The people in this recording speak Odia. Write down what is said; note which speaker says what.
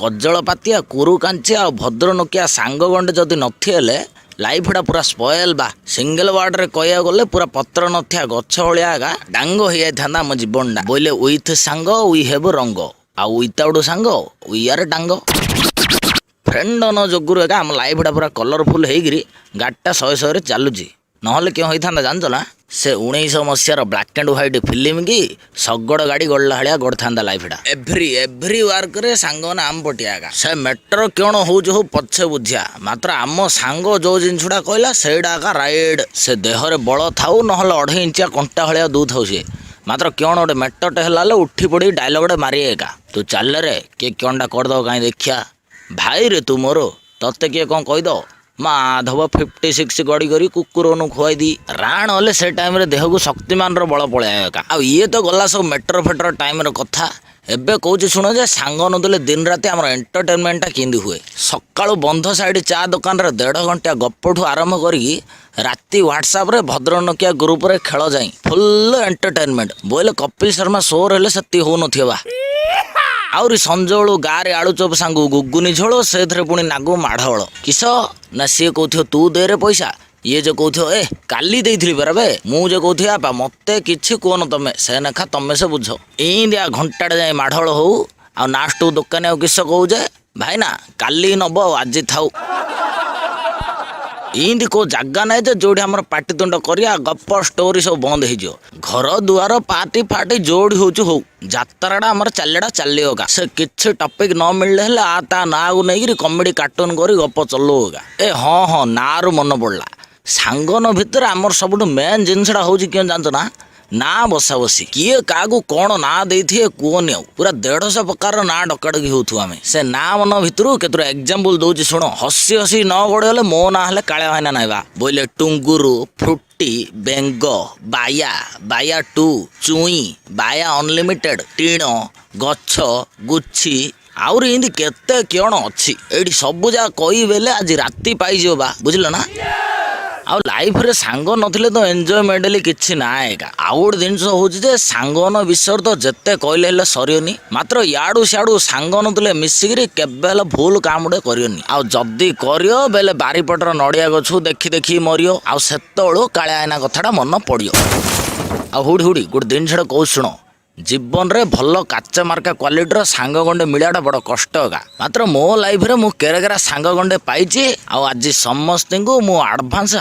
Speaker 1: କଜଳପାତିଆ କୁରୁ କାଞ୍ଚିଆ ଆଉ ଭଦ୍ର ନୋକିଆ ସାଙ୍ଗ ଗଣ୍ଡେ ଯଦି ନଥିଲେ ଲାଇଫଟା ପୁରା ସ୍ପଏଲ ବା ସିଙ୍ଗଲ ୱାର୍ଡରେ କହିବାକୁ ଗଲେ ପୁରା ପତ୍ର ନଥିବା ଗଛ ଭଳିଆ ଆଗା ଡାଙ୍ଗ ହେଇଯାଇଥାନ୍ତା ଆମ ଜୀବନଟା ବୋଇଲେ ୱିଥ ସାଙ୍ଗ ୱି ହେଭ ରଙ୍ଗ ଆଉ ୱିଥାଉଟ୍ ସାଙ୍ଗ ୱି ଆର ଡାଙ୍ଗ ଫ୍ରେଣ୍ଡ ନ ଯୋଗୁରୁ ଏକା ଆମ ଲାଇଫଟା ପୁରା କଲରଫୁଲ ହେଇକିରି ଗାଡ଼ିଟା ଶହେ ଶହେରେ ଚାଲୁଛି ନହେଲେ କେଉଁ ହେଇଥାନ୍ତା ଜାଣିଛ ନା ସେ 1900 ମସିହାର ବ୍ଲାକ୍ ଆଣ୍ଡ ହ୍ୱାଇଟ୍ ଫିଲ୍ମ କି ଶଗଡ଼ ଗାଡ଼ି ଗଡ଼ିଲା ଭଳିଆ ଗଡ଼ିଥାନ୍ତା ଲାଇଫଟା ଏଭ୍ରି ୱାର୍କରେ ସାଙ୍ଗମାନେ ଆମ ପଟିଆ ଏକା ସେ ମେଟ୍ରୋ କ'ଣ ହଉଛି ହଉ ପଛେ ବୁଝିଆ ମାତ୍ର ଆମ ସାଙ୍ଗ ଯୋଉ ଜିନିଷଟା କହିଲା ସେଇଟା ଏକା ରାଇଡ୍ ସେ ଦେହରେ ବଳ ଥାଉ ନହେଲେ 2.5 ଇଞ୍ଚିଆ କଣ୍ଟା ଭଳିଆ ଦଉଥାଉ ସିଏ ମାତ୍ର କ'ଣ ଗୋଟେ ମେଟ୍ରୋଟେ ହେଲା ହେଲେ ଉଠି ପଡ଼ି ଡାଇଲଗ୍ଟେ ମାରିଏ ଏକା ତୁ ଚାଲରେ କିଏ କ'ଣଟା କରିଦେବ କାହିଁ ଦେଖିଆ ଭାଇରେ ତୁ ମୋର ତତେ କିଏ କ'ଣ କହିଦେବ ମାଧବ 56 ଗଡ଼ି କରି କୁକୁରନୁ ଖୁଆଇ ଦି ରାଣ ହେଲେ ସେ ଟାଇମ୍ରେ ଦେହକୁ ଶକ୍ତିମାନର ବଳ ପଳେଇବା ଏକା ଆଉ ଇଏ ତ ଗଲା ସବୁ ମେଟ୍ରୋ ଫେଟ୍ରୋ ଟାଇମ୍ର କଥା ଏବେ କହୁଛି ଶୁଣ ଯେ ସାଙ୍ଗ ନଦେଲେ ଦିନ ରାତି ଆମର ଏଣ୍ଟରଟେନମେଣ୍ଟଟା କେମିତି ହୁଏ ସକାଳୁ ବନ୍ଧ ସାଇଡ଼ ଚା ଦୋକାନରେ 1.5 ଘଣ୍ଟା ଗପଠୁ ଆରମ୍ଭ କରିକି ରାତି ହ୍ୱାଟ୍ସଆପ୍ରେ ଭଦ୍ର ନୋକିଆ ଗ୍ରୁପ୍ରେ ଖେଳ ଯାଇ ଫୁଲ୍ ଏଣ୍ଟରଟେନମେଣ୍ଟ ବୋଇଲେ କପିଲ ଶର୍ମା ସୋର ହେଲେ ସେତିକି ହଉନଥିବ ଆହୁରି ସଞ୍ଜବେଳୁ ଗାଁରେ ଆଳୁଚପ ସାଙ୍ଗୁ ଗୁଗୁନି ଝୋଳ ସେଇଥିରେ ପୁଣି ନାଗୁ ମାଢ଼ଳ କିସ ନା ସିଏ କହୁଥିବ ତୁ ଦେରେ ପଇସା ଇଏ ଯେ କହୁଥିବ ଏ କାଲି ଦେଇଥିଲି ପରା ବେ ମୁଁ ଯେ କହୁଥିବି ବାପା ମତେ କିଛି କୁହନ ତମେ ସେ ନେଖା ତମେ ସେ ବୁଝ ଏଇଦିଆ ଘଣ୍ଟାଟେ ଯାଇ ମାଢ଼ଳ ହଉ ଆଉ ନାଷ୍ଟକୁ ଦୋକାନୀ ଆଉ କିସ କହୁଛେ ଭାଇନା କାଲି ନବ ଆଉ ଆଜି ଥାଉ ଏମିତି କୋଉ ଜାଗା ନାହିଁ ଯେ ଯୋଉଠି ଆମର ପାଟିତୁଣ୍ଡ କରିବା ଗପ ଷ୍ଟୋରି ସବୁ ବନ୍ଦ ହେଇଯିବ ଘର ଦୁଆର ପାର୍ଟି ଫାର୍ଟି ଯୋଉଠି ହଉଛି ହଉ ଯାତ୍ରାଟା ଆମର ଚାଲିବ ଏକା ସେ କିଛି ଟପିକ ନ ମିଳିଲେ ହେଲେ ତା ନାଁକୁ ନେଇକିରି କମେଡି କାର୍ଟୁନ କରି ଗପ ଚଲଉ ଏକା ଏ ହଁ ନାଁରୁ ମନେ ପଡ଼ିଲା ସାଙ୍ଗନ ଭିତରେ ଆମର ସବୁଠୁ ମେନ୍ ଜିନିଷଟା ହଉଛି କିଏ ଜାଣିଛ ନା ବସା ବସି କିଏ କାହାକୁ କ'ଣ ନାଁ ଦେଇଥିବେ କୁହନି ଆଉ ପୁରା 150 ପ୍ରକାରର ନାଁ ଡକାଡକି ହଉଥିବ ଆମେ ସେ ନାଁ ମନ ଭିତରୁ କେତେଟା ଏକ୍ଜାମ୍ପଲ ଦଉଛି ଶୁଣ ହସି ନ ଗଡ଼ିଗଲେ ମୋ ନାଁ ହେଲେ କାଳିଆ ଭାଇନା ନାଇଁବା ବୋଇଲେ ଟୁଙ୍ଗୁରୁ ଫ୍ରୁଟି ବେଙ୍ଗ ବାୟା ଟୁ ଚୁଇଁ ବାୟା ଅନଲିମିଟେଡ ଟିଣ ଗଛ ଗୁଛି ଆହୁରି ଏମିତି କେତେ କ'ଣ ଅଛି ଏଇଠି ସବୁ ଯାକ କହିବେଲେ ଆଜି ରାତି ପାଇଯିବ ବା ବୁଝିଲ ନା ଆଉ ଲାଇଫରେ ସାଙ୍ଗ ନଥିଲେ ତ ଏନ୍ଜୟମେଣ୍ଟ ହେଲେ କିଛି ନା ଏକା ଆଉ ଗୋଟେ ଜିନିଷ ହଉଛି ଯେ ସାଙ୍ଗନ ବିଷୟରେ ତ ଯେତେ କହିଲେ ହେଲେ ସରିବନି ମାତ୍ର ୟାଡୁ ସିଆଡୁ ସାଙ୍ଗ ନଥିଲେ ମିଶିକିରି କେବେ ହେଲେ ଭୁଲ କାମ ଗୋଟେ କରିବନି ଆଉ ଯଦି କରିବ ବେଲେ ବାରିପଟର ନଡ଼ିଆ ଗଛକୁ ଦେଖି ମରିବ ଆଉ ସେତେବେଳୁ କାଳିଆ ଆଇନା କଥାଟା ମନେ ପଡ଼ିବ ଆଉ ହୁଡ଼ି ଗୋଟେ ଜିନିଷଟା କହୁଛି ଶୁଣ ଜୀବନରେ ଭଲ କାଚ ମାର୍କା କ୍ୱାଲିଟିର ସାଙ୍ଗ ଗଣ୍ଡେ ମିଳିବାଟା ବଡ଼ କଷ୍ଟ ଏକା ମାତ୍ର ମୋ ଲାଇଫରେ ମୁଁ କେରା ସାଙ୍ଗ ଗଣ୍ଡେ ପାଇଛି ଆଉ ଆଜି ସମସ୍ତଙ୍କୁ ମୁଁ ଆଡଭାନ୍ସ